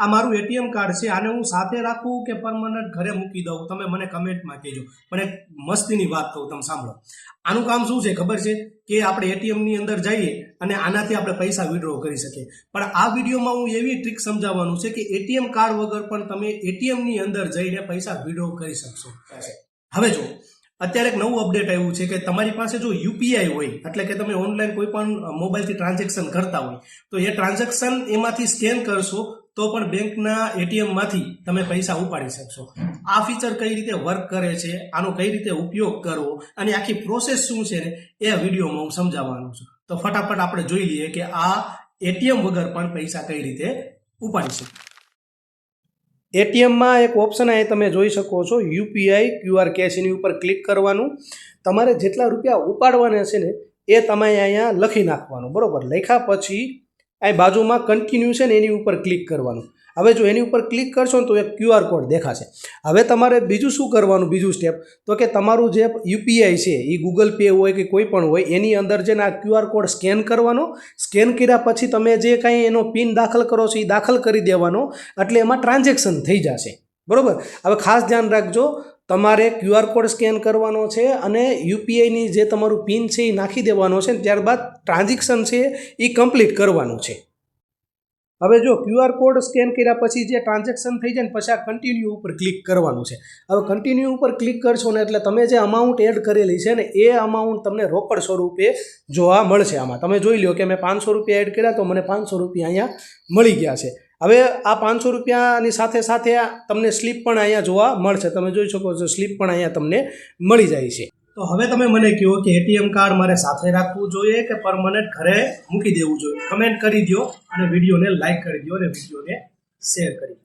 આ મારું ATM card છે, આને હું સાથે રાખું કે પરમનન્ટ ઘરે મૂકી દઉં? તમે મને કમેન્ટમાં કહેજો. પણ એક મસ્તીની વાત કહું, તમે સાંભળો. આનું કામ શું છે ખબર છે? કે આપણે એટીએમની અંદર જઈએ અને આનાથી આપણે પૈસા વિડ્રો કરી શકીએ. પણ આ વિડીયોમાં હું એવી ટ્રીક સમજાવવાનું છે કે એટીએમ કાર્ડ વગર પણ તમે એટીએમની અંદર જઈને પૈસા વિડ્રો કરી શકશો. હવે જો અત્યારે એક નવું અપડેટ આવ્યું છે કે તમારી પાસે જો યુપીઆઈ હોય, એટલે કે તમે ઓનલાઈન કોઈ પણ મોબાઈલથી ટ્રાન્ઝેક્શન કરતા હોય, તો એ ટ્રાન્ઝેક્શન એમાંથી સ્કેન કરશો તો પણ બેંકના એટીએમમાંથી તમે પૈસા ઉપાડી શકશો. આ ફીચર કઈ રીતે વર્ક કરે છે, આનો કઈ રીતે ઉપયોગ કરવો અને આખી પ્રોસેસ શું છે ને એ વિડીયોમાં હું સમજાવવાનું છું. તો ફટાફટ આપણે જોઈ લઈએ કે આ એટીએમ વગર પણ પૈસા કઈ રીતે ઉપાડી શકીએ. એટીએમમાં એક ઓપ્શન અહીં તમે જોઈ શકો છો, યુપીઆઈ QR કેશ. એની ઉપર ક્લિક કરવાનું. તમારે જેટલા રૂપિયા ઉપાડવાના છે ને એ તમે અહીંયા લખી નાખવાનું. બરોબર, લખ્યા પછી અહીં બાજુમાં કન્ટિન્યુ છે ને એની ઉપર ક્લિક કરવાનું. હવે જો એની ઉપર ક્લિક કરશો ને તો એક QR કોડ દેખાશે. હવે તમારે બીજું શું કરવાનું, બીજું સ્ટેપ, તો કે તમારું જે યુપીઆઈ છે એ ગૂગલ પે હોય કે કોઈ પણ હોય એની અંદર જે આ QR કોડ સ્કેન કરવાનો. સ્કેન કર્યા પછી તમે જે કાંઈ એનો પિન દાખલ કરો છો એ દાખલ કરી દેવાનો, એટલે એમાં ટ્રાન્ઝેક્શન થઈ જશે. બરાબર, હવે ખાસ ધ્યાન રાખજો, તમારે QR કોડ સ્કેન કરવાનો છે અને યુપીઆઈની જે તમારું પિન છે એ નાખી દેવાનો છે. ત્યારબાદ ટ્રાન્ઝેક્શન છે એ કમ્પ્લીટ કરવાનું છે. હવે જો QR કોડ સ્કેન કર્યા પછી જે ટ્રાન્ઝેક્શન થઈ જાય ને પછી આ કન્ટિન્યુ ઉપર ક્લિક કરવાનું છે. હવે કન્ટિન્યુ ઉપર ક્લિક કરશો ને એટલે તમે જે અમાઉન્ટ એડ કરેલી છે ને એ અમાઉન્ટ તમને રોકડ સ્વરૂપે જોવા મળશે. આમાં તમે જોઈ લો કે મેં 500 રૂપિયા એડ કર્યા તો મને 500 રૂપિયા અહીંયા મળી ગયા છે. હવે આ 500 રૂપિયાની સાથે સાથે તમને સ્લીપ પણ અહીંયા જોવા મળશે. તમે જોઈ શકો છો, સ્લીપ પણ અહીંયા તમને મળી જાય છે. તો હવે તમે મને કહો કે એટીએમ કાર્ડ મારે સાથે રાખવું જોઈએ કે પરમનન્ટ ઘરે મૂકી દેવું જોઈએ? કમેન્ટ કરી દો અને વિડીયોને લાઈક કરી દો અને વિડીયોને શેર કરી દો.